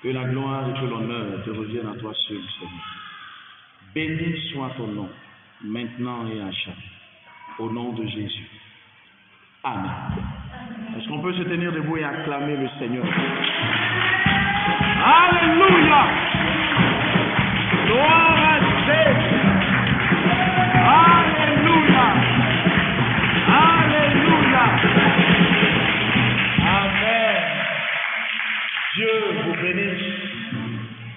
Que la gloire et que l'honneur te reviennent à toi seul, Seigneur. Béni soit ton nom, maintenant et à jamais. Au nom de Jésus. Amen. Est-ce qu'on peut se tenir debout et acclamer le Seigneur? Alléluia! Gloire à Jésus! Alléluia! Alléluia! Amen. Dieu vous bénisse.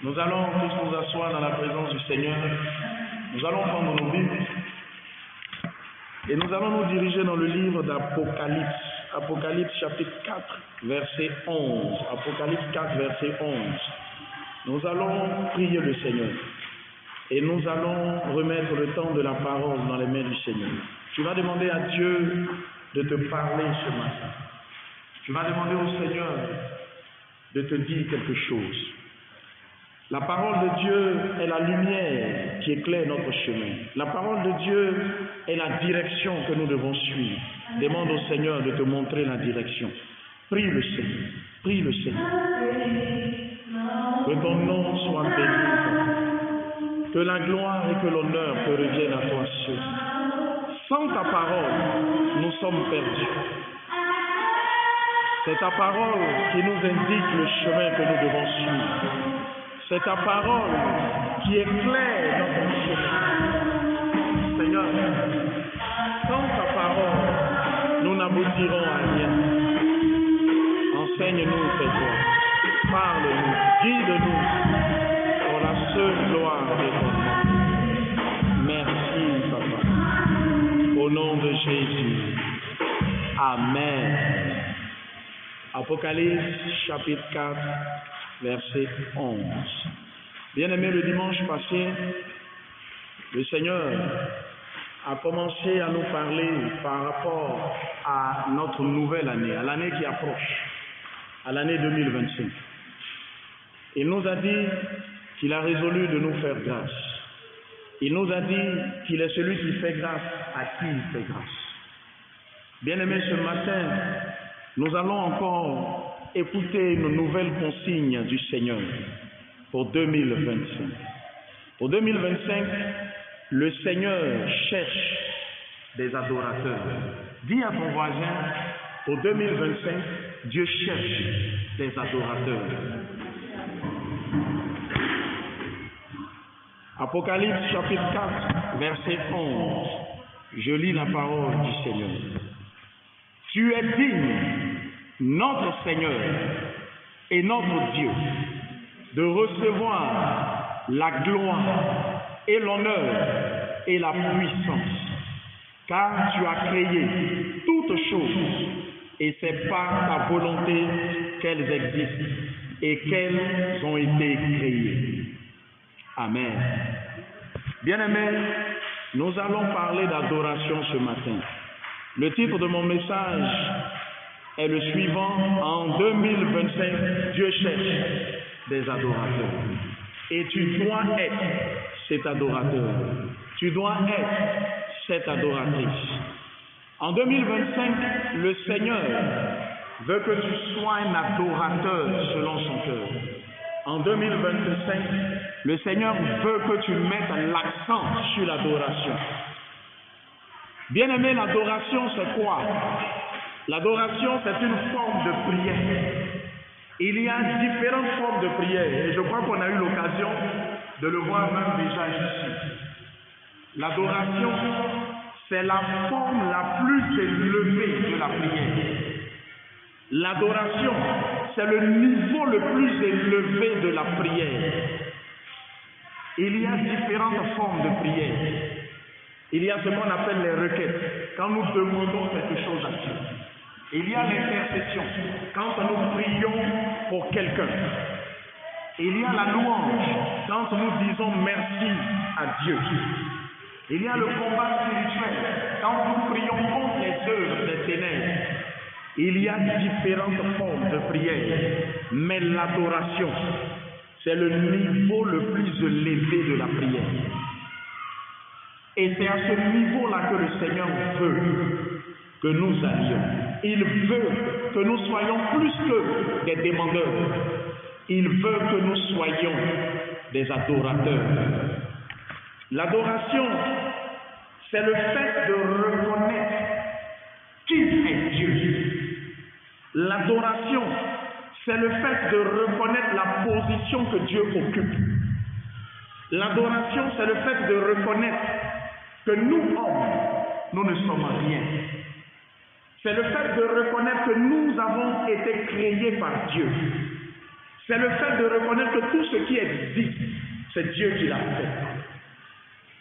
Nous allons tous nous asseoir dans la présence du Seigneur. Nous allons prendre nos Bibles et nous allons nous diriger dans le livre d'Apocalypse. Apocalypse chapitre 4, verset 11. Apocalypse 4, verset 11. Nous allons prier le Seigneur et nous allons remettre le temps de la parole dans les mains du Seigneur. Tu vas demander à Dieu de te parler ce matin. Tu vas demander au Seigneur de te dire quelque chose. La parole de Dieu est la lumière qui éclaire notre chemin. La parole de Dieu est la direction que nous devons suivre. Demande au Seigneur de te montrer la direction. Prie le Seigneur. Prie le Seigneur. Que ton nom soit béni. Que la gloire et que l'honneur te reviennent à toi seul. Sans ta parole, nous sommes perdus. C'est ta parole qui nous indique le chemin que nous devons suivre. C'est ta parole qui éclaire notre chemin. Seigneur, sans ta parole, nous n'aboutirons à rien. Enseigne-nous tes voies. Parle-nous, guide-nous pour la seule gloire de ton nom. Merci, Papa. Au nom de Jésus. Amen. Apocalypse chapitre 4. Verset 11. Bien-aimé, le dimanche passé, le Seigneur a commencé à nous parler par rapport à notre nouvelle année, à l'année qui approche, à l'année 2025. Il nous a dit qu'il a résolu de nous faire grâce. Il nous a dit qu'il est celui qui fait grâce à qui il fait grâce. Bien-aimé, ce matin, nous allons encore écoutez une nouvelle consigne du Seigneur pour 2025. Pour 2025, le Seigneur cherche des adorateurs. Dis à ton voisin, pour 2025, Dieu cherche des adorateurs. Apocalypse chapitre 4, verset 11. Je lis la parole du Seigneur. Tu es digne, notre Seigneur et notre Dieu, de recevoir la gloire et l'honneur et la puissance, car tu as créé toutes choses et c'est par ta volonté qu'elles existent et qu'elles ont été créées. Amen. Bien-aimés, nous allons parler d'adoration ce matin. Le titre de mon message est le suivant: en 2025, Dieu cherche des adorateurs. Et tu dois être cet adorateur. Tu dois être cette adoratrice. En 2025, le Seigneur veut que tu sois un adorateur selon son cœur. En 2025, le Seigneur veut que tu mettes l'accent sur l'adoration. Bien-aimé, l'adoration, c'est quoi? L'adoration, c'est une forme de prière. Il y a différentes formes de prière et je crois qu'on a eu l'occasion de le voir même déjà ici. L'adoration, c'est la forme la plus élevée de la prière. L'adoration, c'est le niveau le plus élevé de la prière. Il y a différentes formes de prière. Il y a ce qu'on appelle les requêtes, quand nous demandons quelque chose à Dieu. Il y a l'intercession, quand nous prions pour quelqu'un. Il y a la louange, quand nous disons merci à Dieu. Il y a le combat spirituel, quand nous prions contre les œuvres des ténèbres. Il y a différentes formes de prière, mais l'adoration, c'est le niveau le plus élevé de la prière. Et c'est à ce niveau-là que le Seigneur veut que nous allions. Il veut que nous soyons plus que des demandeurs. il veut que nous soyons des adorateurs. L'adoration, c'est le fait de reconnaître qui est Dieu. L'adoration, c'est le fait de reconnaître la position que Dieu occupe. L'adoration, c'est le fait de reconnaître que nous, hommes, nous ne sommes rien. C'est le fait de reconnaître que nous avons été créés par Dieu. C'est le fait de reconnaître que tout ce qui existe, c'est Dieu qui l'a fait.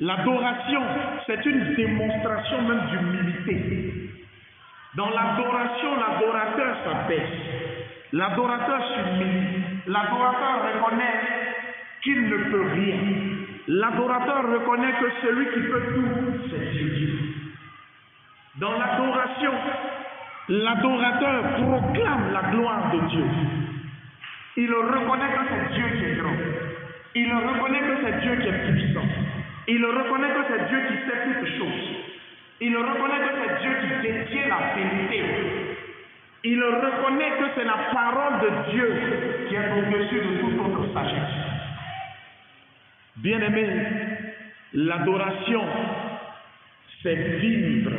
L'adoration, c'est une démonstration même d'humilité. Dans l'adoration, l'adorateur s'abaisse. L'adorateur s'humilie. L'adorateur reconnaît qu'il ne peut rien. L'adorateur reconnaît que celui qui peut tout, c'est Dieu. Dans l'adoration, l'adorateur proclame la gloire de Dieu. Il reconnaît que c'est Dieu qui est grand. Il reconnaît que c'est Dieu qui est puissant. Il reconnaît que c'est Dieu qui sait toutes choses. Il reconnaît que c'est Dieu qui détient la vérité. Il reconnaît que c'est la parole de Dieu qui est au-dessus de toute autre sagesse. Bien-aimé, l'adoration, c'est vivre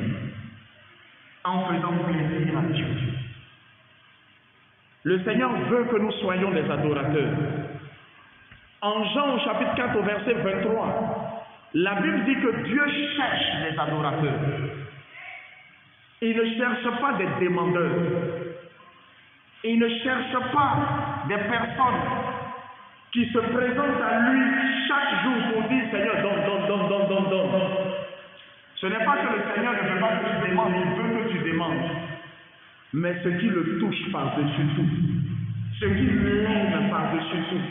en faisant plaisir à Dieu. Le Seigneur veut que nous soyons des adorateurs. En Jean au chapitre 4 au verset 23, la Bible dit que Dieu cherche les adorateurs. Il ne cherche pas des demandeurs. Il ne cherche pas des personnes qui se présentent à lui chaque jour pour dire Seigneur, donne. Ce n'est pas que le Seigneur ne veut pas que tu demandes, il veut que tu demandes. Mais ce qui le touche par-dessus tout, ce qui l'aime par-dessus tout,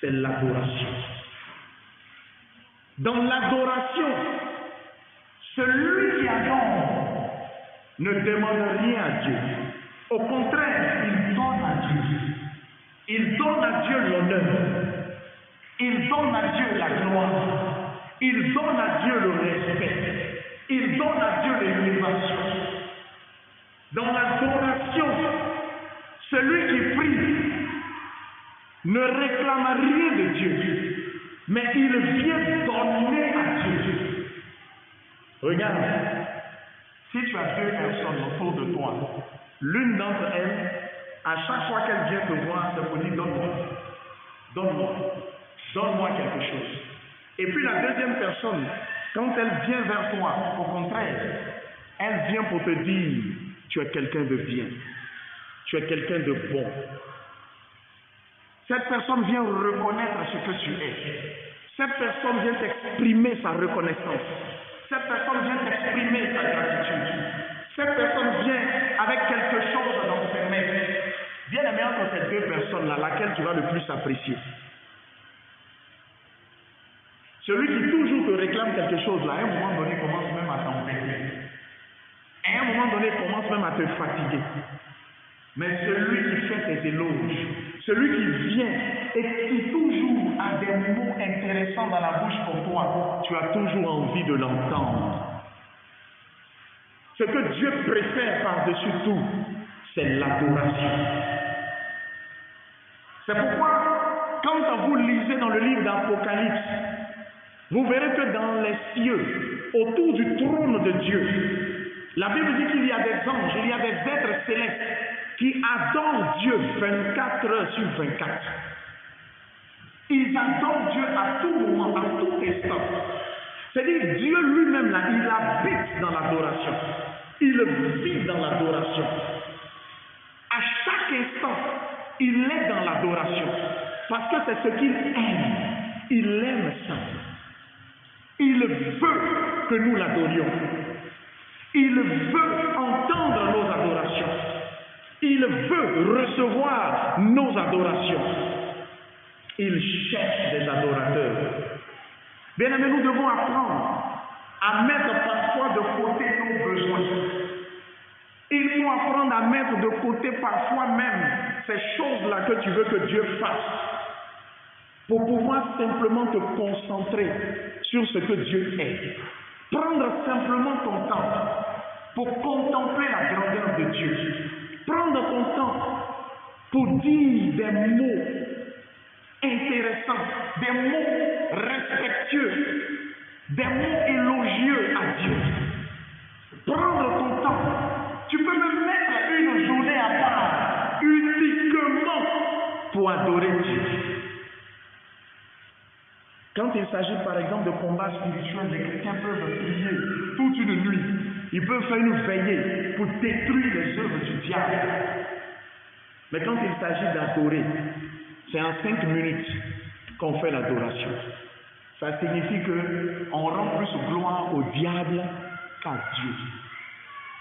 c'est l'adoration. Dans l'adoration, celui qui adore ne demande rien à Dieu. Au contraire, il donne à Dieu. Il donne à Dieu l'honneur. Il donne à Dieu la gloire. Il donne à Dieu le respect. Il donne à Dieu l'élévation. Dans l'adoration, celui qui prie ne réclame rien de Dieu, mais il vient donner à Dieu. Regarde, si tu as deux personnes autour de toi, l'une d'entre elles, à chaque fois qu'elle vient te voir, elle te dit donne-moi quelque chose. Et puis la deuxième personne, quand elle vient vers toi, au contraire, elle vient pour te dire, tu es quelqu'un de bien, tu es quelqu'un de bon. Cette personne vient reconnaître ce que tu es. Cette personne vient t'exprimer sa reconnaissance. Cette personne vient t'exprimer sa gratitude. Cette personne vient avec quelque chose dans ses mains. Bien aimé, entre ces deux personnes-là, laquelle tu vas le plus apprécier? Celui qui toujours te réclame quelque chose, là, à un moment donné, commence même à t'embêter. À un moment donné, commence même à te fatiguer. Mais celui qui fait tes éloges, celui qui vient et qui toujours a des mots intéressants dans la bouche pour toi, tu as toujours envie de l'entendre. Ce que Dieu préfère par-dessus tout, c'est l'adoration. C'est pourquoi, quand vous lisez dans le livre d'Apocalypse, vous verrez que dans les cieux, autour du trône de Dieu, la Bible dit qu'il y a des anges, il y a des êtres célestes qui adorent Dieu 24 heures sur 24. Ils adorent Dieu à tout moment, à tout instant. C'est-à-dire Dieu lui-même, là, il habite dans l'adoration. Il vit dans l'adoration. À chaque instant, il est dans l'adoration. Parce que c'est ce qu'il aime. Il aime ça. Il veut que nous l'adorions. Il veut entendre nos adorations. Il veut recevoir nos adorations. Il cherche des adorateurs. Bien aimé, nous devons apprendre à mettre parfois de côté nos besoins. Il faut apprendre à mettre de côté parfois même ces choses-là que tu veux que Dieu fasse, pour pouvoir simplement te concentrer sur ce que Dieu est. Prendre simplement ton temps pour contempler la grandeur de Dieu. Prendre ton temps pour dire des mots des mots respectueux, des mots élogieux à Dieu. Prendre ton temps. Tu peux me mettre une journée à part uniquement pour adorer Dieu. Quand il s'agit par exemple de combats spirituels, les chrétiens peuvent prier toute une nuit. Ils peuvent faire une veillée pour détruire les œuvres du diable. Mais quand il s'agit d'adorer, c'est en 5 minutes qu'on fait l'adoration. Ça signifie qu'on rend plus gloire au diable qu'à Dieu.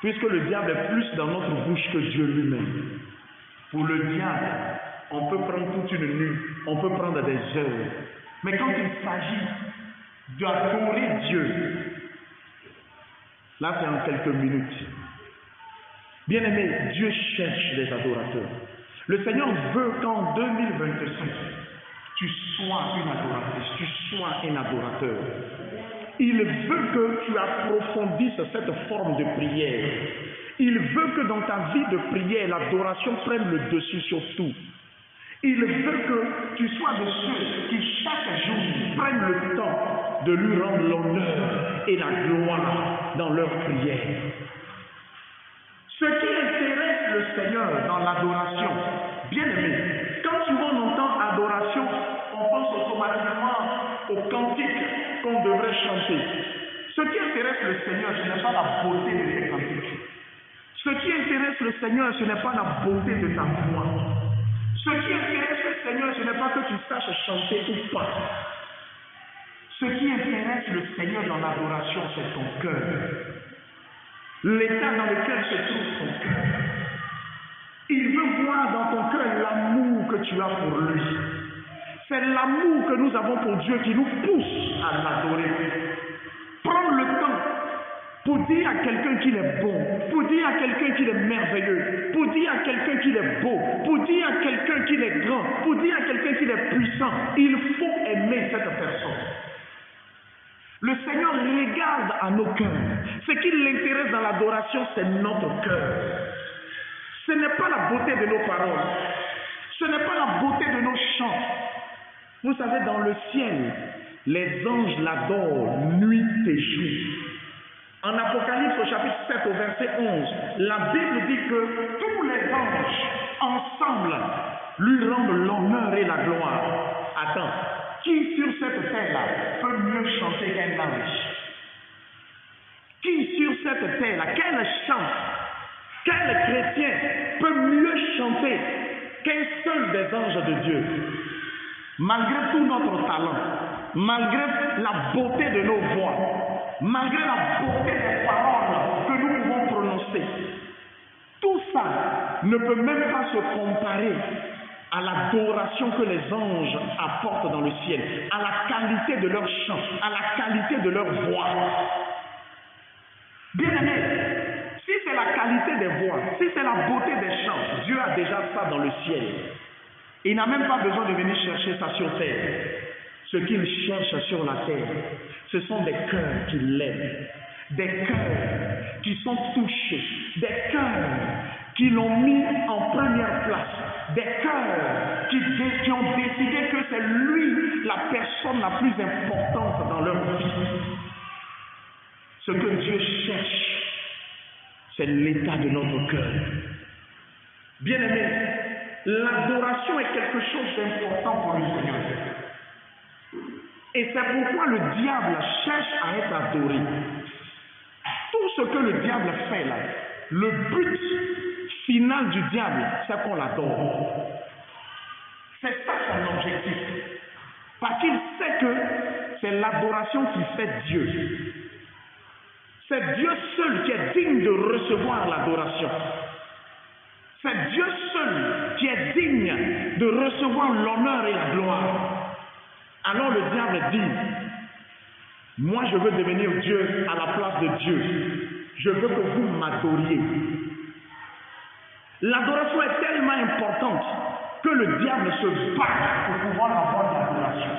Puisque le diable est plus dans notre bouche que Dieu lui-même. Pour le diable, on peut prendre toute une nuit, on peut prendre des heures. Mais quand il s'agit d'adorer Dieu, là c'est en quelques minutes. Bien-aimé, Dieu cherche des adorateurs. Le Seigneur veut qu'en 2025, tu sois une adoratrice, tu sois un adorateur. Il veut que tu approfondisses cette forme de prière. Il veut que dans ta vie de prière, l'adoration prenne le dessus sur tout. Il veut que tu sois de ceux qui chaque jour prennent le temps de lui rendre l'honneur et la gloire dans leur prière. Ce qui intéresse le Seigneur dans l'adoration, bien aimé, quand souvent on entend adoration, on pense automatiquement au cantique qu'on devrait chanter. Ce qui intéresse le Seigneur, ce n'est pas la beauté de tes cantiques. Ce qui intéresse le Seigneur, ce n'est pas la beauté de ta voix. Ce qui intéresse le Seigneur, ce n'est pas que tu saches chanter ou pas. Ce qui intéresse le Seigneur dans l'adoration, c'est ton cœur. L'état dans lequel se trouve ton cœur. Il veut voir dans ton cœur l'amour que tu as pour lui. C'est l'amour que nous avons pour Dieu qui nous pousse à l'adorer. Prends le temps pour dire à quelqu'un qu'il est bon, pour dire à quelqu'un qu'il est merveilleux, pour dire à quelqu'un qu'il est beau, pour dire à quelqu'un qu'il est grand, pour dire à quelqu'un qu'il est puissant. Il faut aimer cette personne. Le Seigneur regarde à nos cœurs. Ce qui l'intéresse dans l'adoration, c'est notre cœur. Ce n'est pas la beauté de nos paroles. Ce n'est pas la beauté de nos chants. Vous savez, dans le ciel, les anges l'adorent nuit et jour. En Apocalypse au chapitre 7 au verset 11, la Bible dit que tous les anges ensemble lui rendent l'honneur et la gloire. Attends, qui sur cette terre-là peut mieux chanter qu'un ange? Qui sur cette terre-là, quel chant, quel chrétien peut mieux chanter qu'un seul des anges de Dieu? Malgré tout notre talent, malgré la beauté de nos voix, malgré la beauté des paroles que nous pouvons prononcer, tout ça ne peut même pas se comparer à l'adoration que les anges apportent dans le ciel, à la qualité de leur chant, à la qualité de leur voix. Bien-aimé, si c'est la qualité des voix, si c'est la beauté des chants, Dieu a déjà ça dans le ciel. Il n'a même pas besoin de venir chercher ça sur terre. Ce qu'il cherche sur la terre, ce sont des cœurs qui l'aiment, des cœurs qui sont touchés, des cœurs qui l'ont mis en première place, des cœurs qui ont décidé que c'est lui la personne la plus importante dans leur vie. Ce que Dieu cherche, c'est l'état de notre cœur. Bien-aimé, l'adoration est quelque chose d'important pour le Seigneur. Et c'est pourquoi le diable cherche à être adoré. Tout ce que le diable fait là, le but final du diable, c'est qu'on l'adore. C'est ça son objectif. Parce qu'il sait que c'est l'adoration qui fait Dieu. C'est Dieu seul qui est digne de recevoir l'adoration. C'est Dieu seul qui est digne de recevoir l'honneur et la gloire. Alors le diable dit, moi je veux devenir Dieu à la place de Dieu. Je veux que vous m'adoriez. L'adoration est tellement importante que le diable se bat pour pouvoir avoir de l'adoration.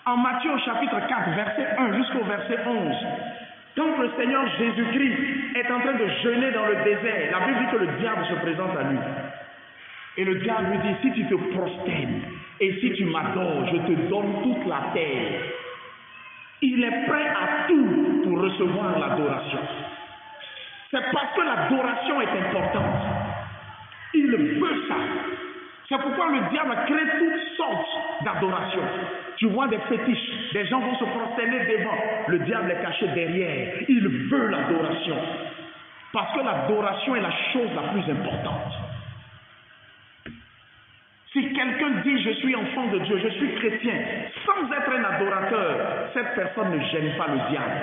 En Matthieu chapitre 4, verset 1 jusqu'au verset 11, quand le Seigneur Jésus-Christ est en train de jeûner dans le désert, la Bible dit que le diable se présente à lui. Et le diable lui dit, si tu te prosternes, Et si tu m'adores, je te donne toute la terre. Il est prêt à tout pour recevoir l'adoration. C'est parce que l'adoration est importante. Il veut ça. C'est pourquoi le diable crée toutes sortes d'adorations. Tu vois des fétiches, des gens vont se prosterner devant. Le diable est caché derrière. Il veut l'adoration. Parce que l'adoration est la chose la plus importante. Si quelqu'un dit je suis enfant de Dieu, je suis chrétien, sans être un adorateur, cette personne ne gêne pas le diable.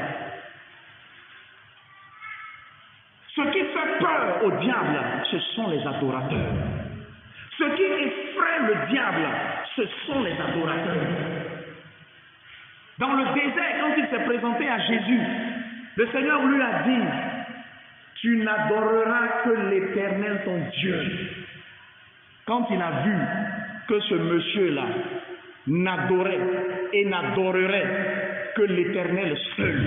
Ce qui fait peur au diable, ce sont les adorateurs. Ce qui effraie le diable, ce sont les adorateurs. Dans le désert, quand il s'est présenté à Jésus, le Seigneur lui a dit, tu n'adoreras que l'Éternel ton Dieu. Quand il a vu que ce monsieur-là n'adorait et n'adorerait que l'Éternel seul,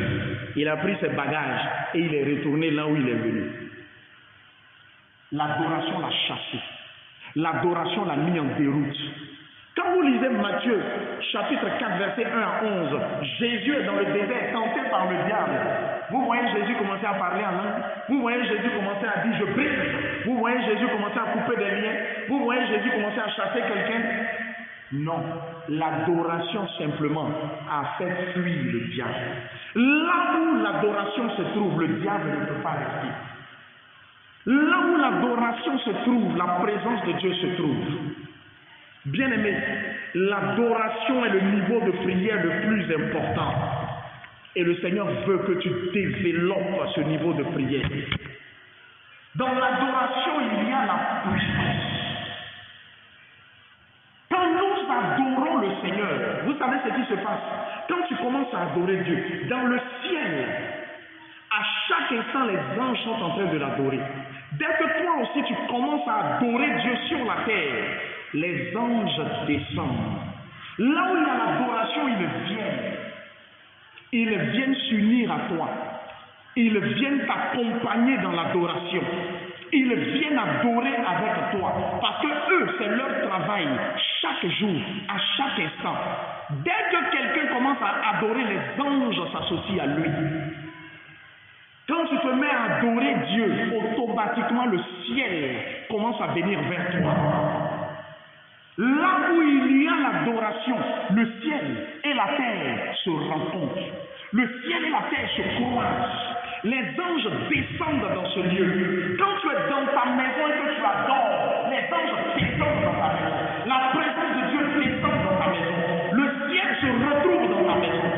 il a pris ses bagages et il est retourné là où il est venu. L'adoration l'a chassé. L'adoration l'a mis en déroute. Quand vous lisez Matthieu, chapitre 4, verset 1 à 11, Jésus est dans le désert, tenté par le diable. Vous voyez Jésus commencer à parler en langue. Vous voyez Jésus commencer à dire « je brise ». Vous voyez Jésus commencer à couper des liens. Vous voyez Jésus commencer à chasser quelqu'un. Non, l'adoration simplement a fait fuir le diable. Là où l'adoration se trouve, le diable ne peut pas rester. Là où l'adoration se trouve, la présence de Dieu se trouve. Bien-aimé, l'adoration est le niveau de prière le plus important. Et le Seigneur veut que tu développes ce niveau de prière. Dans l'adoration, il y a la puissance. Quand nous adorons le Seigneur, vous savez ce qui se passe. Quand tu commences à adorer Dieu, dans le ciel, à chaque instant, les anges sont en train de l'adorer. Dès que toi aussi tu commences à adorer Dieu sur la terre, les anges descendent. Là où il y a l'adoration, ils viennent. Ils viennent s'unir à toi. Ils viennent t'accompagner dans l'adoration. Ils viennent adorer avec toi. Parce que eux, c'est leur travail. Chaque jour, à chaque instant. Dès que quelqu'un commence à adorer, les anges s'associent à lui. Quand tu te mets à adorer Dieu, automatiquement le ciel commence à venir vers toi. Là où il y a l'adoration, le ciel et la terre se rencontrent. Le ciel et la terre se croisent. Les anges descendent dans ce lieu. Quand tu es dans ta maison et que tu adores, les anges descendent dans ta maison. La présence de Dieu descend dans ta maison. Le ciel se retrouve dans ta maison.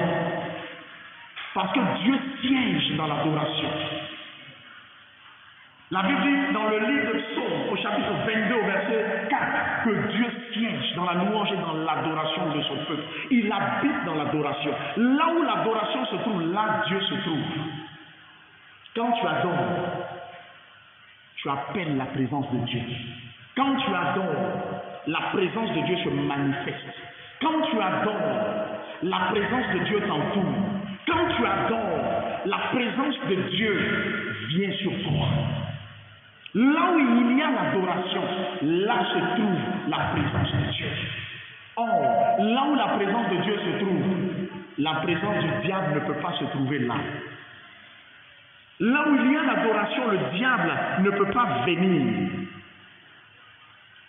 Parce que Dieu siège dans l'adoration. La Bible dit dans le livre de Psaume, au chapitre 22, au verset 4, que Dieu siège dans la louange et dans l'adoration de son peuple. Il habite dans l'adoration. Là où l'adoration se trouve, là Dieu se trouve. Quand tu adores, tu appelles la présence de Dieu. Quand tu adores, la présence de Dieu se manifeste. Quand tu adores, la présence de Dieu t'entoure. Quand tu adores, la présence de Dieu vient sur toi. Là où il y a l'adoration, là se trouve la présence de Dieu. Or, là où la présence de Dieu se trouve, la présence du diable ne peut pas se trouver là. Là où il y a l'adoration, le diable ne peut pas venir.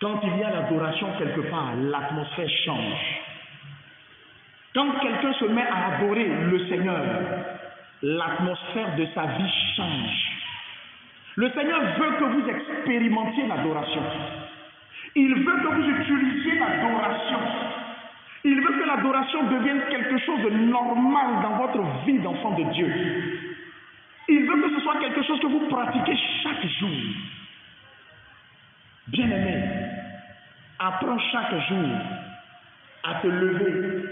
Quand il y a l'adoration quelque part, l'atmosphère change. Quand quelqu'un se met à adorer le Seigneur, l'atmosphère de sa vie change. Le Seigneur veut que vous expérimentiez l'adoration. Il veut que vous utilisiez l'adoration. Il veut que l'adoration devienne quelque chose de normal dans votre vie d'enfant de Dieu. Il veut que ce soit quelque chose que vous pratiquez chaque jour. Bien-aimé, apprends chaque jour à te lever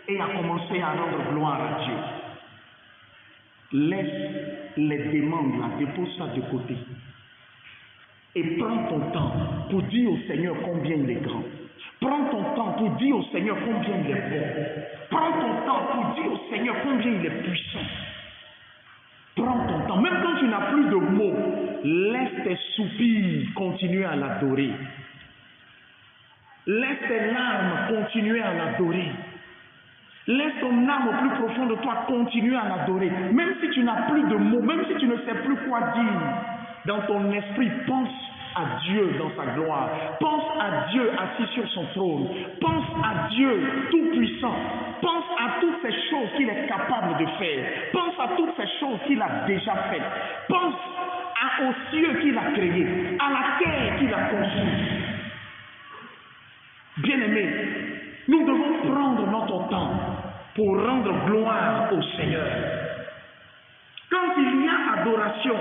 et à commencer à rendre gloire à Dieu. Laisse les demandes là, dépose ça de côté. Et prends ton temps pour dire au Seigneur combien il est grand. Prends ton temps pour dire au Seigneur combien il est bon. Prends ton temps pour dire au Seigneur combien il est puissant. Prends ton temps. Même quand tu n'as plus de mots, laisse tes soupirs continuer à l'adorer. Laisse tes larmes continuer à l'adorer. Laisse ton âme au plus profond de toi continuer à l'adorer. Même si tu n'as plus de mots, même si tu ne sais plus quoi dire, dans ton esprit, pense à Dieu dans sa gloire. Pense à Dieu assis sur son trône. Pense à Dieu tout-puissant. Pense à toutes ces choses qu'il est capable de faire. Pense à toutes ces choses qu'il a déjà faites. Pense aux cieux qu'il a créés, à la terre qu'il a conçue. Bien-aimés, nous devons prendre notre temps pour rendre gloire au Seigneur. Quand il y a adoration,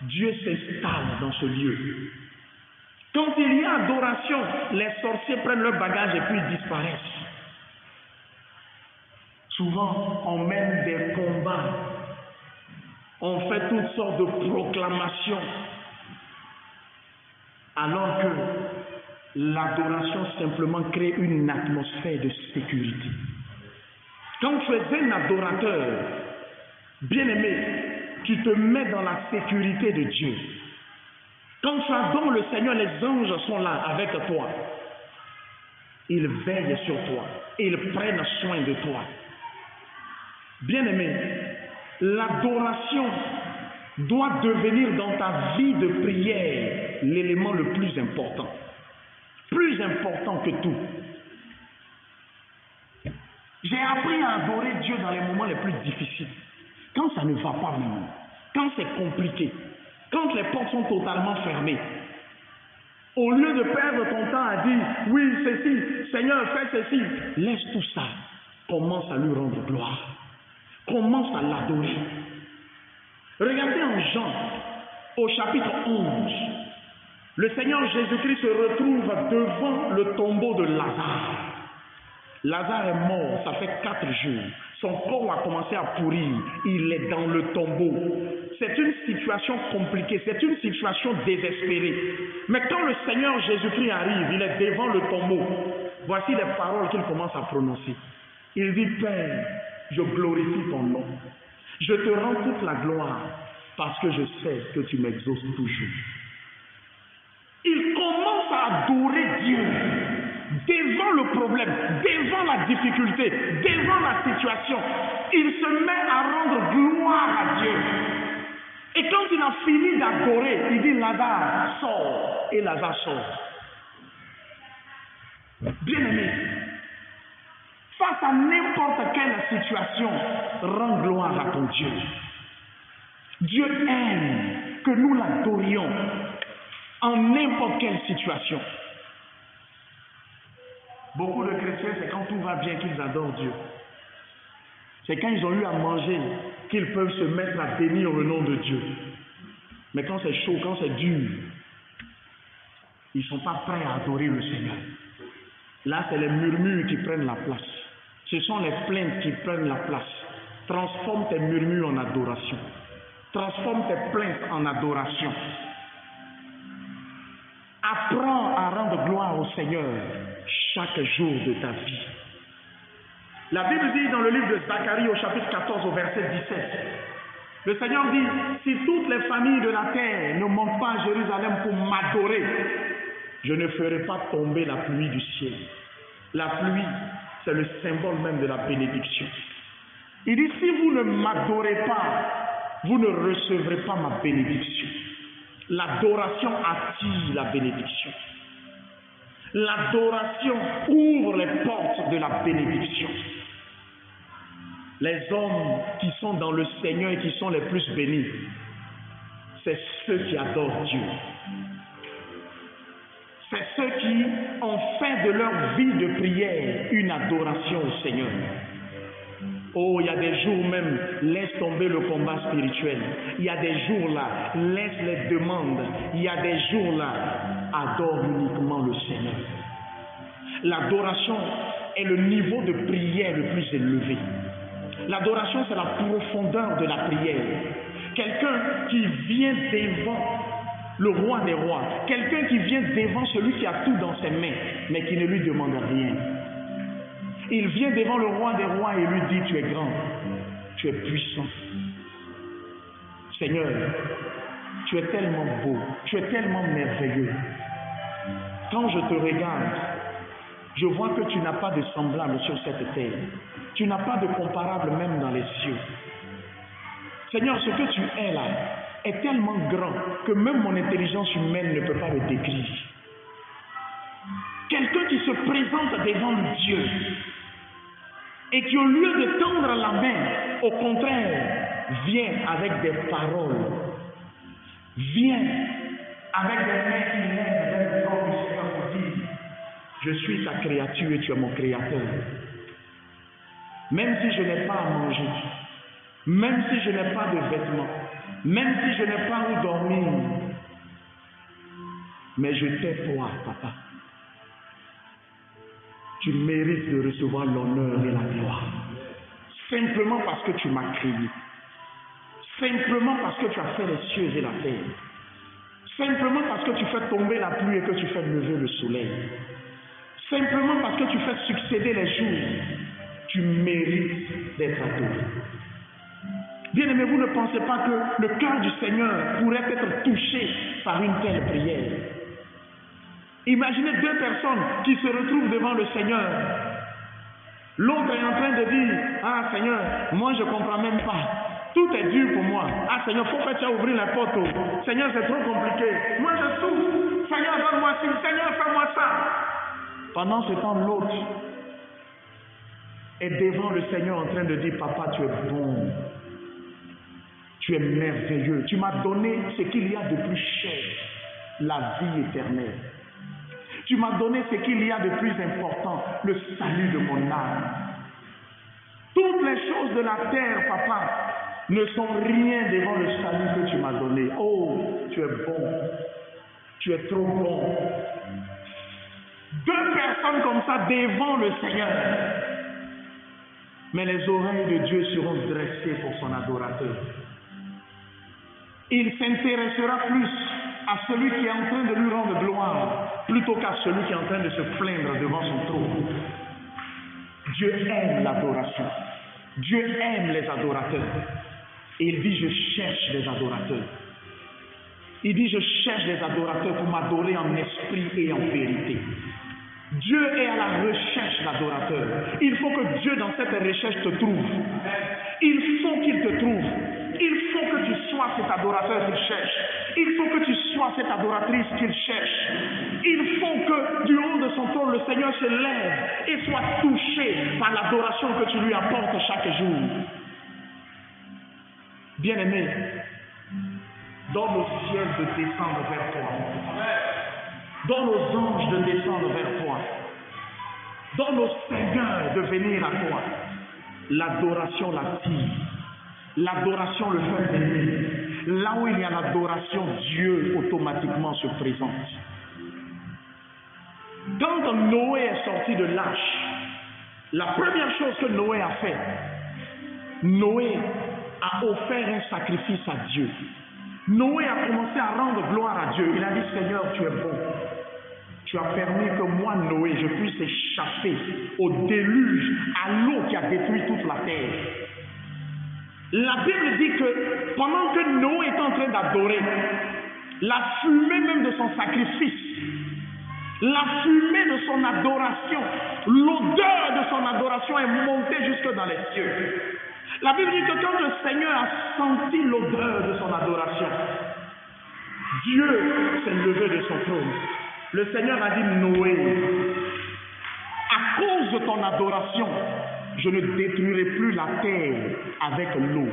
Dieu s'installe dans ce lieu. Quand il y a adoration, les sorciers prennent leur bagage et puis disparaissent. Souvent, on mène des combats, on fait toutes sortes de proclamations, alors que l'adoration simplement crée une atmosphère de sécurité. Quand tu es un adorateur, bien-aimé, tu te mets dans la sécurité de Dieu. Quand tu adores le Seigneur, les anges sont là avec toi. Ils veillent sur toi. Ils prennent soin de toi. Bien-aimé, l'adoration doit devenir dans ta vie de prière l'élément le plus important. Plus important que tout. J'ai appris à adorer Dieu dans les moments les plus difficiles. Quand ça ne va pas même, quand c'est compliqué, quand les portes sont totalement fermées. Au lieu de perdre ton temps à dire, oui, ceci, Seigneur, fais ceci, laisse tout ça. Commence à lui rendre gloire. Commence à l'adorer. Regardez en Jean, au chapitre 11. Le Seigneur Jésus-Christ se retrouve devant le tombeau de Lazare. Lazare est mort, ça fait 4 jours. Son corps a commencé à pourrir. Il est dans le tombeau. C'est une situation compliquée, c'est une situation désespérée. Mais quand le Seigneur Jésus-Christ arrive, il est devant le tombeau. Voici les paroles qu'il commence à prononcer. Il dit, Père, je glorifie ton nom. Je te rends toute la gloire parce que je sais que tu m'exauces toujours. Il commence à adorer Dieu devant le problème, devant la difficulté, devant la situation. Il se met à rendre gloire à Dieu. Et quand il a fini d'adorer, il dit Lazare, sors. Et Lazare sort. Bien-aimé, face à n'importe quelle situation, rends gloire à ton Dieu. Dieu aime que nous l'adorions en n'importe quelle situation. Beaucoup de chrétiens, c'est quand tout va bien qu'ils adorent Dieu. C'est quand ils ont eu à manger qu'ils peuvent se mettre à bénir le nom de Dieu. Mais quand c'est chaud, quand c'est dur, ils ne sont pas prêts à adorer le Seigneur. Là, c'est les murmures qui prennent la place. Ce sont les plaintes qui prennent la place. Transforme tes murmures en adoration. Transforme tes plaintes en adoration. Apprends à rendre gloire au Seigneur chaque jour de ta vie. La Bible dit dans le livre de Zacharie au chapitre 14 au verset 17, le Seigneur dit, si toutes les familles de la terre ne montent pas à Jérusalem pour m'adorer, je ne ferai pas tomber la pluie du ciel. La pluie, c'est le symbole même de la bénédiction. Il dit, si vous ne m'adorez pas, vous ne recevrez pas ma bénédiction. L'adoration attire la bénédiction. L'adoration ouvre les portes de la bénédiction. Les hommes qui sont dans le Seigneur et qui sont les plus bénis, c'est ceux qui adorent Dieu. C'est ceux qui ont fait de leur vie de prière une adoration au Seigneur. Oh, il y a des jours même, laisse tomber le combat spirituel. Il y a des jours là, laisse les demandes. Il y a des jours là, adore uniquement le Seigneur. L'adoration est le niveau de prière le plus élevé. L'adoration, c'est la profondeur de la prière. Quelqu'un qui vient devant le roi des rois, quelqu'un qui vient devant celui qui a tout dans ses mains, mais qui ne lui demande rien. Il vient devant le roi des rois et lui dit, tu es grand, tu es puissant. Seigneur, tu es tellement beau, tu es tellement merveilleux. Quand je te regarde, Je vois que tu n'as pas de semblable sur cette terre. Tu n'as pas de comparable même dans les cieux. Seigneur, ce que tu es là est tellement grand que même mon intelligence humaine ne peut pas le décrire. Quelqu'un qui se présente devant Dieu et qui, au lieu de tendre la main, au contraire, vient avec des paroles, vient avec des mains qui lèvent vers le corps du Seigneur pour dire: je suis ta créature et tu es mon créateur. Même si je n'ai pas à manger, même si je n'ai pas de vêtements, même si je n'ai pas où dormir, mais je t'ai toi, papa. Tu mérites de recevoir l'honneur et la gloire. Simplement parce que tu m'as créé. Simplement parce que tu as fait les cieux et la terre. Simplement parce que tu fais tomber la pluie et que tu fais lever le soleil. Simplement parce que tu fais succéder les jours. Tu mérites d'être adoré. Bien-aimés, vous ne pensez pas que le cœur du Seigneur pourrait être touché par une telle prière? Imaginez deux personnes qui se retrouvent devant le Seigneur. L'autre est en train de dire: ah Seigneur, moi je ne comprends même pas. Tout est dur pour moi. Ah Seigneur, il faut que tu aies ouvrir la porte. Seigneur, c'est trop compliqué. Moi je souffre. Seigneur, donne-moi ci. Seigneur, fais-moi ça. Pendant ce temps, l'autre est devant le Seigneur en train de dire: papa, tu es bon. Tu es merveilleux. Tu m'as donné ce qu'il y a de plus cher, la vie éternelle. Tu m'as donné ce qu'il y a de plus important, le salut de mon âme. Toutes les choses de la terre, papa, ne sont rien devant le salut que tu m'as donné. Oh, tu es bon. Tu es trop bon. Deux personnes comme ça devant le Seigneur. Mais les oreilles de Dieu seront dressées pour son adorateur. Il s'intéressera plus à celui qui est en train de lui rendre gloire, plutôt qu'à celui qui est en train de se plaindre devant son trône. Dieu aime l'adoration. Dieu aime les adorateurs. Et il dit: je cherche des adorateurs. Il dit: je cherche des adorateurs pour m'adorer en esprit et en vérité. Dieu est à la recherche d'adorateurs. Il faut que Dieu dans cette recherche te trouve. Il faut qu'il te trouve. Il faut que tu sois cet adorateur qu'il cherche. Il faut que tu sois cette adoratrice qu'il cherche. Il faut que du haut de son trône, le Seigneur se lève et soit touché par l'adoration que tu lui apportes chaque jour. Bien-aimé, donne au ciel de descendre vers toi. Donne aux anges de descendre vers toi. Donne au Seigneur de venir à toi. L'adoration l'attire. L'adoration le fait venir. Là où il y a l'adoration, Dieu automatiquement se présente. Quand Noé est sorti de l'arche, la première chose que Noé a fait, Noé a offert un sacrifice à Dieu. Noé a commencé à rendre gloire à Dieu. Il a dit: Seigneur, tu es bon. Tu as permis que moi, Noé, je puisse échapper au déluge, à l'eau qui a détruit toute la terre. La Bible dit que pendant que Noé est en train d'adorer, la fumée même de son sacrifice, la fumée de son adoration, l'odeur de son adoration est montée jusque dans les cieux. La Bible dit que quand le Seigneur a senti l'odeur de son adoration, Dieu s'est levé de son trône. Le Seigneur a dit: Noé, à cause de ton adoration, je ne détruirai plus la terre avec l'eau.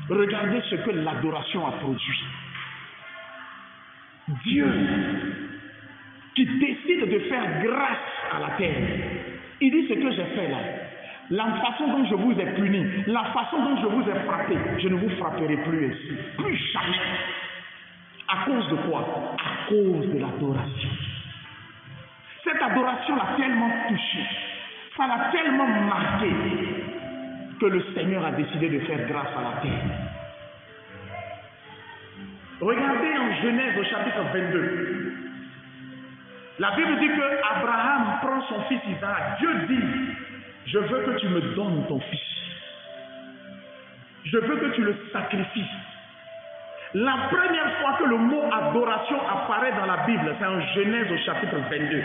Regardez ce que l'adoration a produit. Dieu qui décide de faire grâce à la terre. Il dit: ce que j'ai fait là, la façon dont je vous ai puni, la façon dont je vous ai frappé, je ne vous frapperai plus ainsi. Plus jamais. À cause de quoi? À cause de l'adoration. Cette adoration l'a tellement touché, ça l'a tellement marqué, que le Seigneur a décidé de faire grâce à la terre. Regardez en Genèse au chapitre 22. La Bible dit que Abraham prend son fils Isaac. Dieu dit: je veux que tu me donnes ton fils. Je veux que tu le sacrifies. La première fois que le mot adoration apparaît dans la Bible, c'est en Genèse au chapitre 22.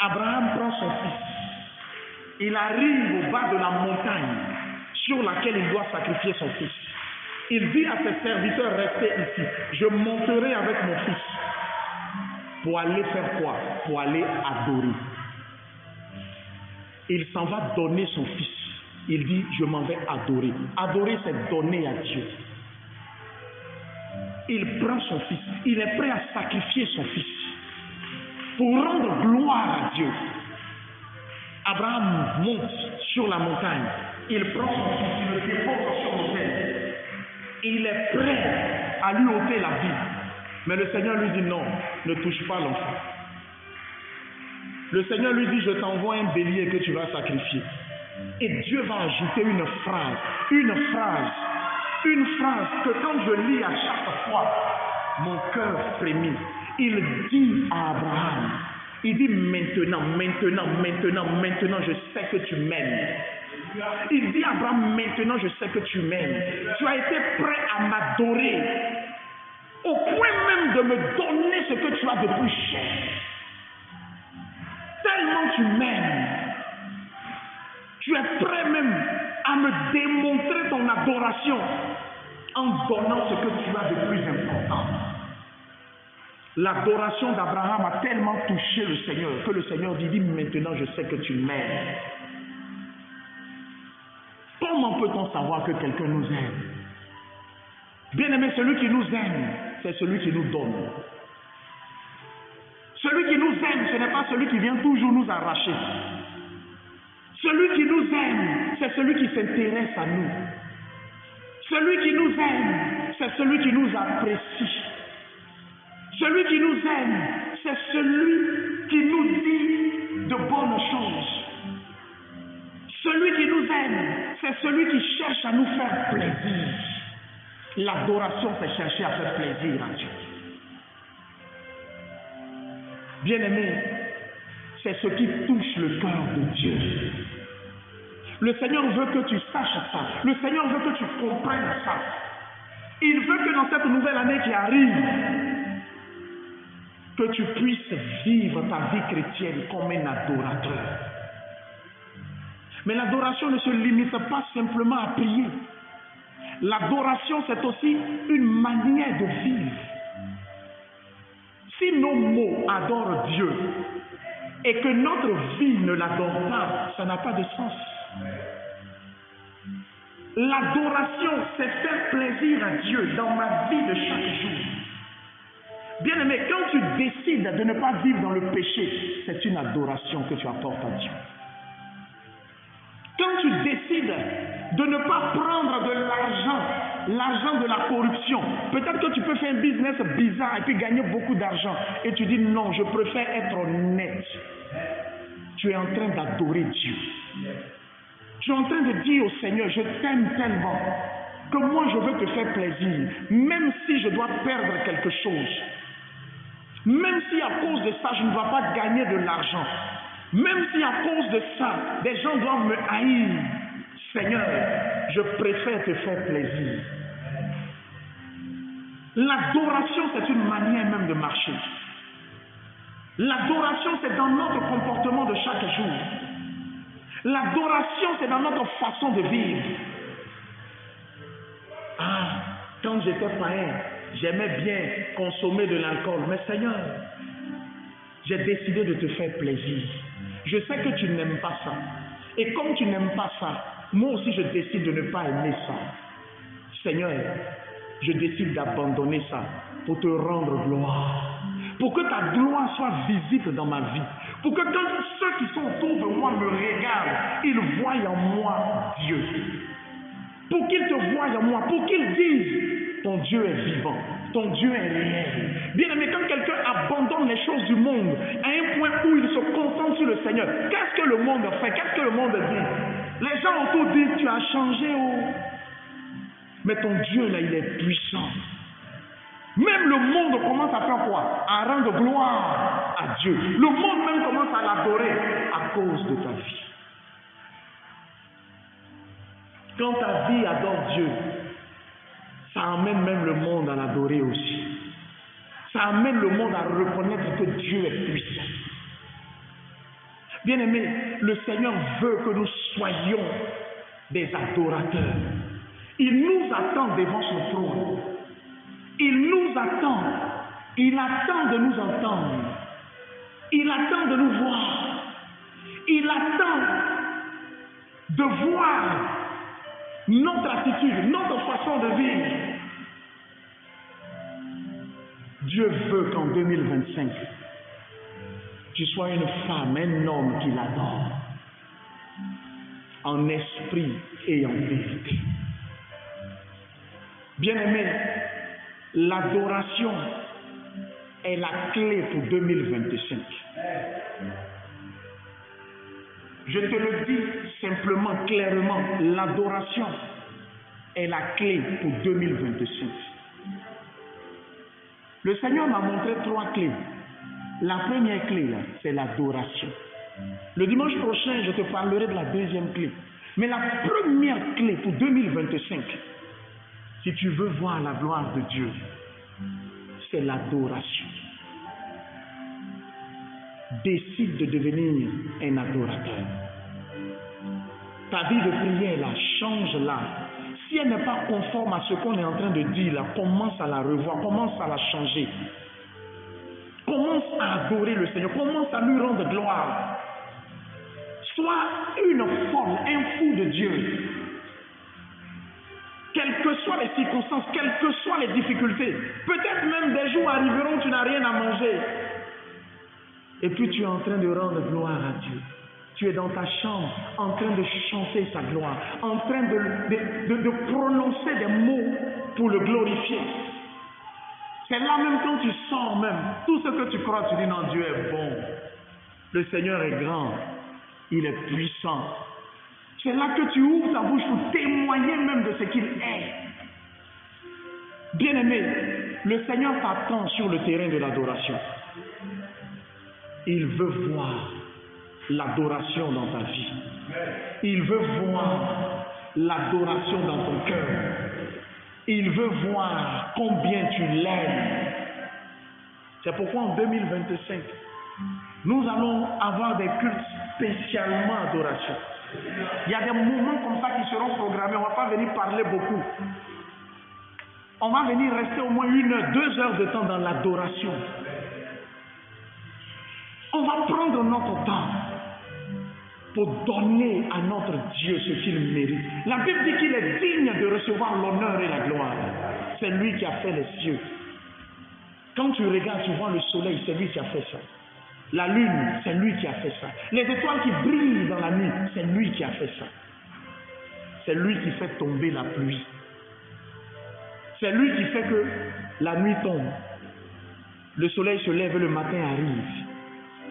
Abraham prend son fils. Il arrive au bas de la montagne sur laquelle il doit sacrifier son fils. Il dit à ses serviteurs, restez ici. Je monterai avec mon fils. Pour aller faire quoi? Pour aller adorer. Il s'en va donner son fils. Il dit, je m'en vais adorer. Adorer, c'est donner à Dieu. Il prend son fils. Il est prêt à sacrifier son fils pour rendre gloire à Dieu. Abraham monte sur la montagne. Il prend son fils, il le dépose sur l'autel. Il est prêt à lui ôter la vie. Mais le Seigneur lui dit non, ne touche pas l'enfant. Le Seigneur lui dit, je t'envoie un bélier que tu vas sacrifier. Et Dieu va ajouter une phrase que quand je lis à chaque fois, mon cœur frémit. Il dit à Abraham, il dit maintenant, je sais que tu m'aimes. Il dit à Abraham, maintenant je sais que tu m'aimes. Tu as été prêt à m'adorer, au point même de me donner ce que tu as de plus cher. Tellement tu m'aimes. Tu es prêt même à me démontrer ton adoration en donnant ce que tu as de plus important. L'adoration d'Abraham a tellement touché le Seigneur que le Seigneur dit maintenant je sais que tu m'aimes. Comment peut-on savoir que quelqu'un nous aime? Bien-aimé, celui qui nous aime, c'est celui qui nous donne. Celui qui nous aime, ce n'est pas celui qui vient toujours nous arracher. Celui qui nous aime, c'est celui qui s'intéresse à nous. Celui qui nous aime, c'est celui qui nous apprécie. Celui qui nous aime, c'est celui qui nous dit de bonnes choses. Celui qui nous aime, c'est celui qui cherche à nous faire plaisir. L'adoration, c'est chercher à faire plaisir à Dieu. Bien-aimé, c'est ce qui touche le cœur de Dieu. Le Seigneur veut que tu saches ça. Le Seigneur veut que tu comprennes ça. Il veut que dans cette nouvelle année qui arrive, que tu puisses vivre ta vie chrétienne comme un adorateur. Mais l'adoration ne se limite pas simplement à prier. L'adoration, c'est aussi une manière de vivre. Si nos mots adorent Dieu et que notre vie ne l'adore pas, ça n'a pas de sens. L'adoration, c'est faire plaisir à Dieu dans ma vie de chaque jour. Bien-aimé, quand tu décides de ne pas vivre dans le péché, c'est une adoration que tu apportes à Dieu. Quand tu décides de ne pas prendre de l'argent de la corruption, peut-être que tu peux faire un business bizarre et puis gagner beaucoup d'argent, et tu dis non, je préfère être honnête. Tu es en train d'adorer Dieu. Tu es en train de dire au Seigneur, je t'aime tellement que moi je veux te faire plaisir, même si je dois perdre quelque chose. Même si à cause de ça, je ne dois pas gagner de l'argent. Même si à cause de ça, des gens doivent me haïr. Seigneur, je préfère te faire plaisir. L'adoration, c'est une manière même de marcher. L'adoration, c'est dans notre comportement de chaque jour. L'adoration, c'est dans notre façon de vivre. Ah, quand j'étais païen, j'aimais bien consommer de l'alcool. Mais Seigneur, j'ai décidé de te faire plaisir. Je sais que tu n'aimes pas ça. Et comme tu n'aimes pas ça, moi aussi je décide de ne pas aimer ça. Seigneur, je décide d'abandonner ça pour te rendre gloire. Pour que ta gloire soit visible dans ma vie. Pour que quand ceux qui sont autour de moi me regardent, ils voient en moi Dieu. Pour qu'ils te voient en moi, pour qu'ils disent, ton Dieu est vivant, ton Dieu est réel. Bien aimé, quand quelqu'un abandonne les choses du monde à un point où il se concentre sur le Seigneur, qu'est-ce que le monde fait? Qu'est-ce que le monde dit? Les gens autour disent, tu as changé, oh. Mais ton Dieu là, il est puissant. Même le monde commence à faire quoi? À rendre gloire à Dieu. Le monde même commence à l'adorer à cause de ta vie. Quand ta vie adore Dieu, ça amène même le monde à l'adorer aussi. Ça amène le monde à reconnaître que Dieu est puissant. Bien-aimés, le Seigneur veut que nous soyons des adorateurs. Il nous attend devant son trône. Il nous attend. Il attend de nous entendre. Il attend de nous voir. Il attend de voir notre attitude, notre façon de vivre. Dieu veut qu'en 2025, tu sois une femme, un homme qui l'adore, en esprit et en vérité. Bien-aimé, l'adoration est la clé pour 2025. Je te le dis simplement, clairement, l'adoration est la clé pour 2025. Le Seigneur m'a montré 3 clés. La première clé, c'est l'adoration. Le dimanche prochain, je te parlerai de la deuxième clé. Mais la première clé pour 2025, si tu veux voir la gloire de Dieu, c'est l'adoration. Décide de devenir un adorateur. Ta vie de prière, là, change-la. Si elle n'est pas conforme à ce qu'on est en train de dire, là, commence à la revoir, commence à la changer. Commence à adorer le Seigneur, commence à lui rendre gloire. Sois une folle, un fou de Dieu. Quelles que soient les circonstances, quelles que soient les difficultés, peut-être même des jours arriveront où tu n'as rien à manger. Et puis tu es en train de rendre gloire à Dieu. Tu es dans ta chambre en train de chanter sa gloire, en train de prononcer des mots pour le glorifier. C'est là même quand tu sens même tout ce que tu crois, tu dis non, Dieu est bon. Le Seigneur est grand, il est puissant. C'est là que tu ouvres ta bouche pour témoigner même de ce qu'il est. Bien-aimé, le Seigneur t'attend sur le terrain de l'adoration. Il veut voir l'adoration dans ta vie. Il veut voir l'adoration dans ton cœur. Il veut voir combien tu l'aimes. C'est pourquoi en 2025, nous allons avoir des cultes spécialement adoration. Il y a des moments comme ça qui seront programmés. On ne va pas venir parler beaucoup. On va venir rester au moins 1 heure, 2 heures de temps dans l'adoration. On va prendre notre temps pour donner à notre Dieu ce qu'il mérite. La Bible dit qu'il est digne de recevoir l'honneur et la gloire. C'est lui qui a fait les cieux. Quand tu regardes, tu vois le soleil, c'est lui qui a fait ça. La lune, c'est lui qui a fait ça. Les étoiles qui brillent dans la nuit, c'est lui qui a fait ça. C'est lui qui fait tomber la pluie. C'est lui qui fait que la nuit tombe. Le soleil se lève et le matin arrive.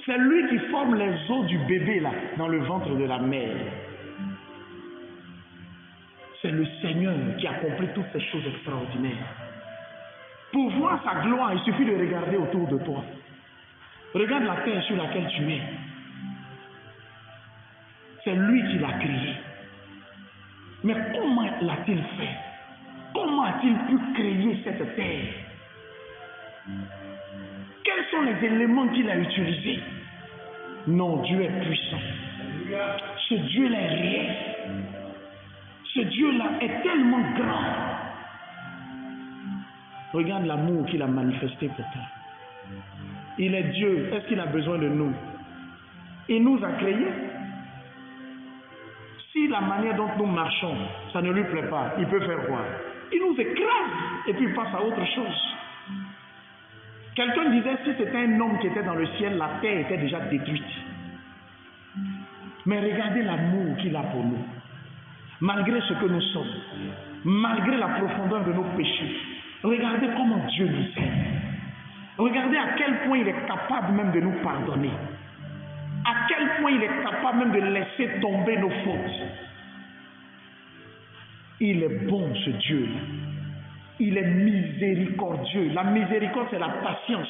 C'est lui qui forme les os du bébé là, dans le ventre de la mère. C'est le Seigneur qui accomplit toutes ces choses extraordinaires. Pour voir sa gloire, il suffit de regarder autour de toi. Regarde la terre sur laquelle tu es. C'est lui qui l'a créée. Mais comment l'a-t-il fait? Comment a-t-il pu créer cette terre? Quels sont les éléments qu'il a utilisés? Non, Dieu est puissant. Ce Dieu-là est réel. Ce Dieu-là est tellement grand. Regarde l'amour qu'il a manifesté pour toi. Il est Dieu. Est-ce qu'il a besoin de nous? Il nous a créés. Si la manière dont nous marchons, ça ne lui plaît pas, il peut faire quoi? Il nous écrase et puis il passe à autre chose. Quelqu'un disait, si c'était un homme qui était dans le ciel, la terre était déjà détruite. Mais regardez l'amour qu'il a pour nous. Malgré ce que nous sommes, malgré la profondeur de nos péchés, regardez comment Dieu nous aime. Regardez à quel point il est capable même de nous pardonner. À quel point il est capable même de laisser tomber nos fautes. Il est bon ce Dieu-là. Il est miséricordieux. La miséricorde, c'est la patience.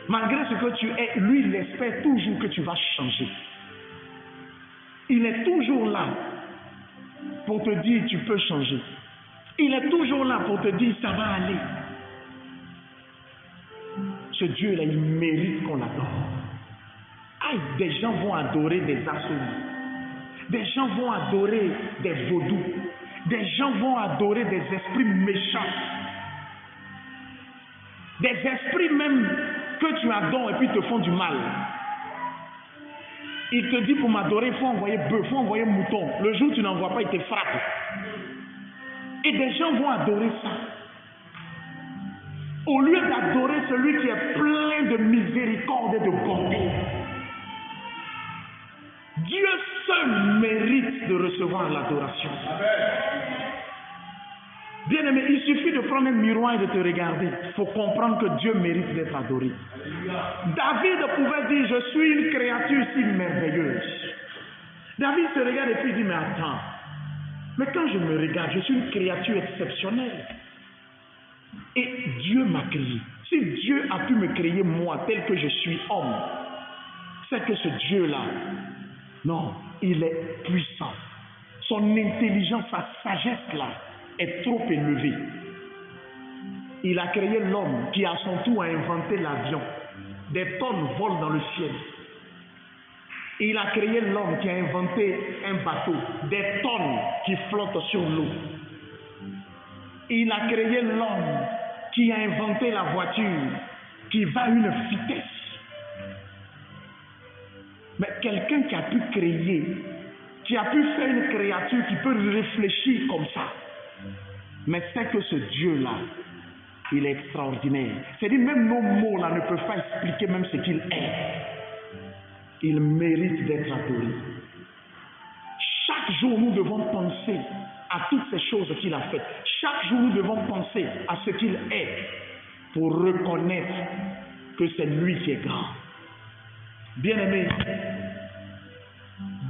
Malgré ce que tu es, lui, il espère toujours que tu vas changer. Il est toujours là pour te dire tu peux changer. Il est toujours là pour te dire ça va aller. Ce Dieu-là, il mérite qu'on l'adore. Aïe, des gens vont adorer des assauts. Des gens vont adorer des vaudous. Des gens vont adorer des esprits méchants. Des esprits même que tu adores et puis te font du mal. Il te dit pour m'adorer, il faut envoyer bœuf, il faut envoyer mouton. Le jour où tu n'envoies pas, il te frappe. Et des gens vont adorer ça. Au lieu d'adorer celui qui est plein de miséricorde et de bonté. Dieu seul mérite de recevoir l'adoration. Bien-aimé, il suffit de prendre un miroir et de te regarder. Il faut comprendre que Dieu mérite d'être adoré. David pouvait dire, je suis une créature si merveilleuse. David se regarde et puis il dit, mais attends, mais quand je me regarde, je suis une créature exceptionnelle. Et Dieu m'a créé. Si Dieu a pu me créer moi, tel que je suis homme, c'est que ce Dieu-là, non, il est puissant. Son intelligence, sa sagesse-là, est trop élevée. Il a créé l'homme qui à son tour a inventé l'avion. Des tonnes volent dans le ciel. Il a créé l'homme qui a inventé un bateau. Des tonnes qui flottent sur l'eau. Il a créé l'homme qui a inventé la voiture qui va à une vitesse. Mais quelqu'un qui a pu créer, qui a pu faire une créature qui peut réfléchir comme ça, mais c'est que ce Dieu-là, il est extraordinaire. C'est-à-dire même nos mots-là ne peuvent pas expliquer même ce qu'il est. Il mérite d'être adoré. Chaque jour, nous devons penser à toutes ces choses qu'il a faites. Chaque jour, nous devons penser à ce qu'il est pour reconnaître que c'est lui qui est grand. Bien-aimé,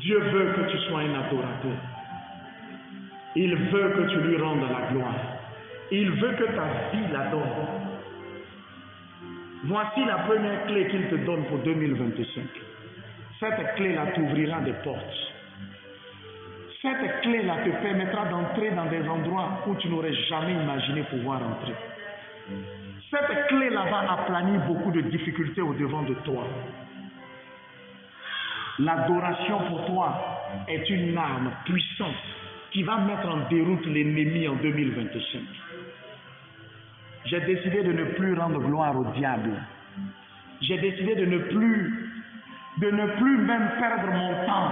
Dieu veut que tu sois un adorateur. Il veut que tu lui rendes la gloire. Il veut que ta vie l'adore. Voici la première clé qu'il te donne pour 2025. Cette clé-là t'ouvrira des portes. Cette clé-là te permettra d'entrer dans des endroits où tu n'aurais jamais imaginé pouvoir entrer. Cette clé-là va aplanir beaucoup de difficultés au-devant de toi. L'adoration pour toi est une arme puissante qui va mettre en déroute l'ennemi en 2025. J'ai décidé de ne plus rendre gloire au diable. J'ai décidé de ne plus même perdre mon temps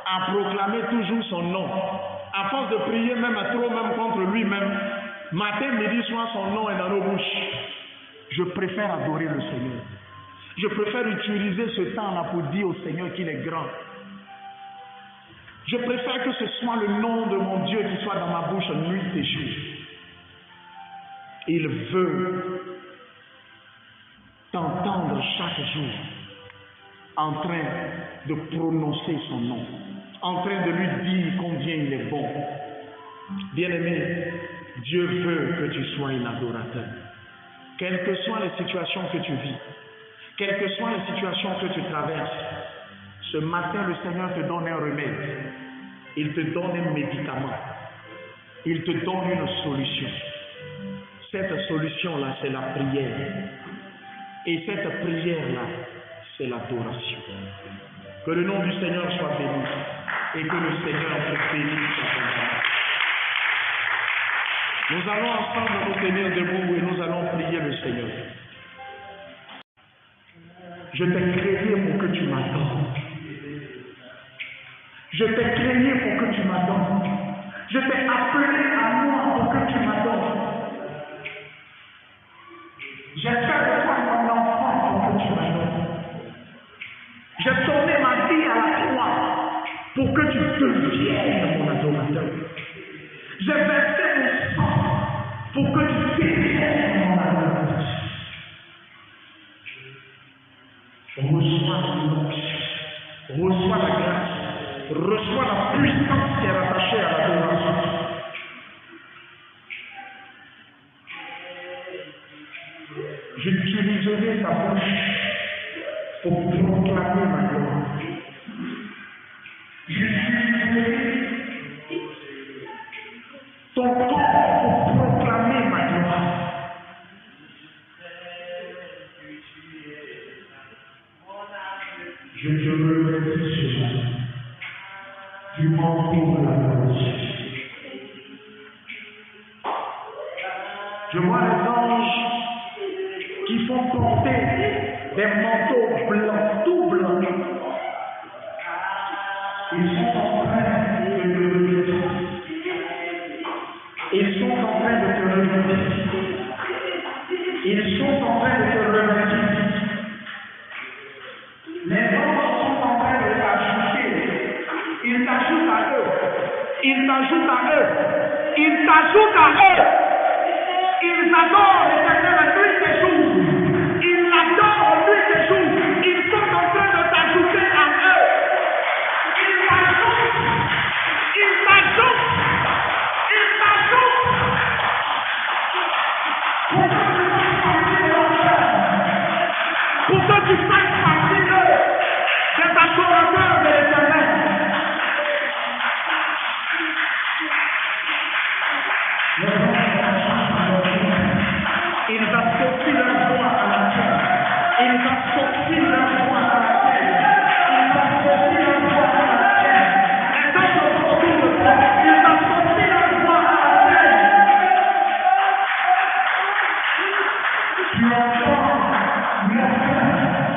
à proclamer toujours son nom. À force de prier même à trop même contre lui-même, matin, midi, soir, son nom est dans nos bouches. Je préfère adorer le Seigneur. Je préfère utiliser ce temps-là pour dire au Seigneur qu'il est grand. Je préfère que ce soit le nom de mon Dieu qui soit dans ma bouche nuit et jour. Il veut t'entendre chaque jour en train de prononcer son nom, en train de lui dire combien il est bon. Bien-aimé, Dieu veut que tu sois un adorateur. Quelles que soient les situations que tu vis, quelles que soient les situations que tu traverses, ce matin, le Seigneur te donne un remède. Il te donne un médicament. Il te donne une solution. Cette solution-là, c'est la prière. Et cette prière-là, c'est l'adoration. Que le nom du Seigneur soit béni. Et que le Seigneur te bénisse. Nous allons ensemble nous tenir debout et nous allons prier le Seigneur. Je t'ai créé pour que tu m'adores. Je t'ai créé pour que tu m'adores. Je t'ai appelé à moi pour que tu m'adores. J'ai fait de toi mon enfant pour que tu m'adores. J'ai tourné ma vie à la croix pour que tu deviennes mon adorateur. J'ai versé mon sang pour que tu deviennes mon adorateur. Reçois la grâce. Reçois la puissance qui est rattachée à l'adoration. J'utiliserai ta bouche pour proclamer ma gloire. J'utiliserai ton corps pour proclamer ma gloire. Je te remercie, Seigneur, du manteau de la l'adoration. Je vois les anges qui font porter des manteaux blancs, tout blancs. Ils sont en train de te remercier. Ils sont en train de te remercier. Ils sont en train de te remercier. Les anges sont en train de t'ajouter. Ils t'ajoutent à eux. Ils t'ajoutent à eux. Ils t'ajoutent à eux. Ils adorent l'Éternel nuit et jour. Ils l'adorent nuit et jour. Ils sont en train de t'ajouter à eux. Ils t'ajoutent. Ils t'ajoutent. Ils t'ajoutent. Pour que tu fasses partie des adorateurs de l'Éternel. Ils associent leur voix à la terre. Ils associent leur voix à la terre. Ils associent leur voix à la terre. Les autres autour de toi, ils associent leur voix à la terre.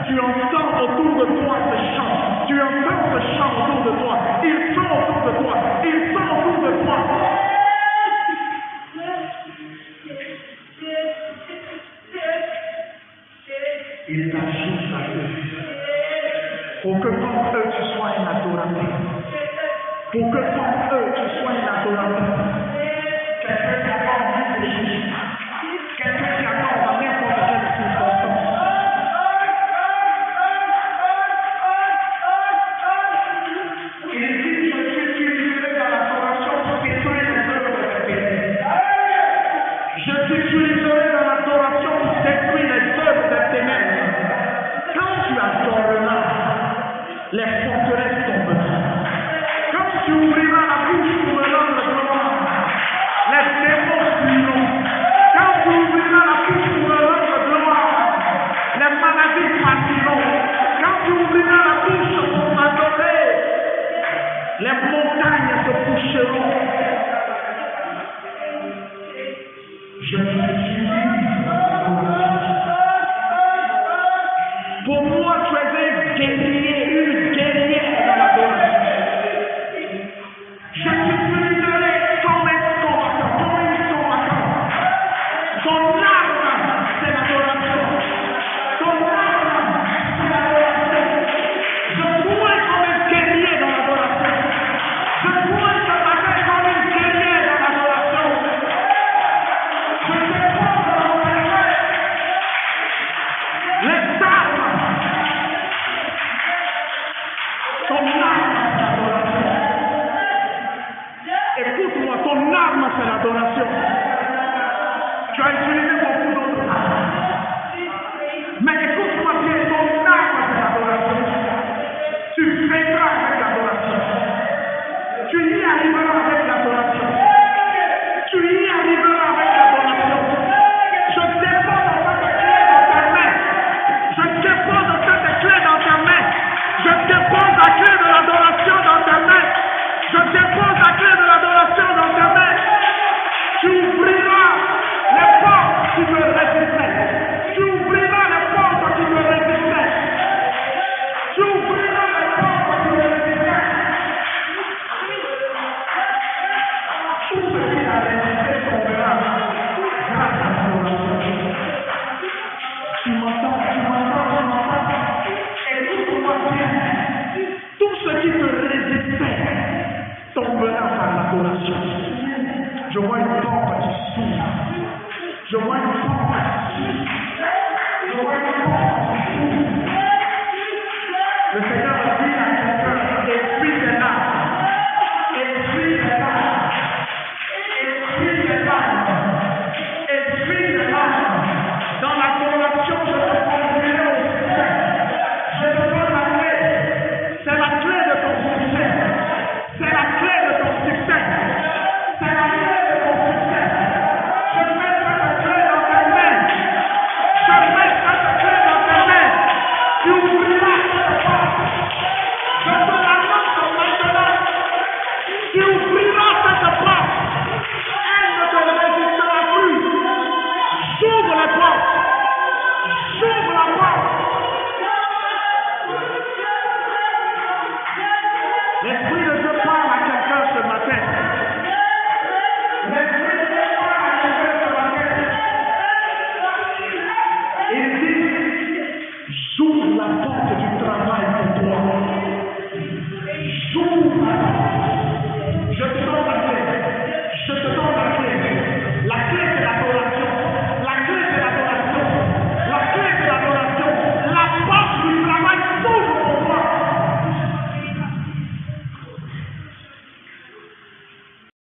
Tu entends autour de toi ce chant. Tu entends ce chant autour de toi. Ils sont autour de toi. Ils sont autour de toi. Il t'ajoute à eux. Pour que comme eux, tu sois un adorateur. Pour que comme eux, tu sois un adorateur. Quelqu'un qui a envie de Jésus. Quelqu'un qui attend dans n'importe quelle circonstance. Il dit, je suis utilisé dans l'adoration pour détruire les œuvres de tes ténèbres. Je suis utilisé dans l'adoration pour détruire les œuvres de ténèbres. Quand tu adoreras, les forteresses tomberont. Quand tu ouvriras la bouche pour me rendre gloire, les démons fuiront. Quand tu ouvriras la bouche pour me rendre gloire, les maladies partiront. Quand tu ouvriras la bouche pour m'adorer, les montagnes se coucheront. Je suis pour moi, tu es un guerrier, une guerrière dans l'adoration. Je t'utiliserai comme un combattant, comme une combattant. Ton arme, c'est l'adoration. Ton arme, c'est l'adoration. Je pourrais comme un guerrier dans l'adoration. Je pourrais te battre comme une guerrière dans l'adoration. Je te prends dans mon cœur. Les armes. Ton arme, c'est l'adoration. Écoute-moi, ton arme, c'est l'adoration. Tu as utilisé beaucoup d'autres armes. Mais écoute-moi bien, ton arme, c'est l'adoration. Tu vaincras avec l'adoration. Tu y arriveras avec l'adoration. Tu y arriveras avec l'adoration. Je dépose en tant que clé dans ta main. Je dépose en tant que clé dans ta main. Je dépose la clé de l'adoration dans ta main. Je dépose la clé de l'adoration dans ta main. Tu ouvriras les portes qui me résistaient. Tu ouvriras les portes qui me résistaient. Tu ouvriras les portes qui me résistaient. Tout ce qui a résisté tombera grâce à l'adoration. Tu m'entends, tu m'entends, tu m'entends. Écoute-moi bien. Tout ce qui te résistait tombera par l'adoration. Je vois une porte qui s'ouvre. Je vois une porte qui s'ouvre.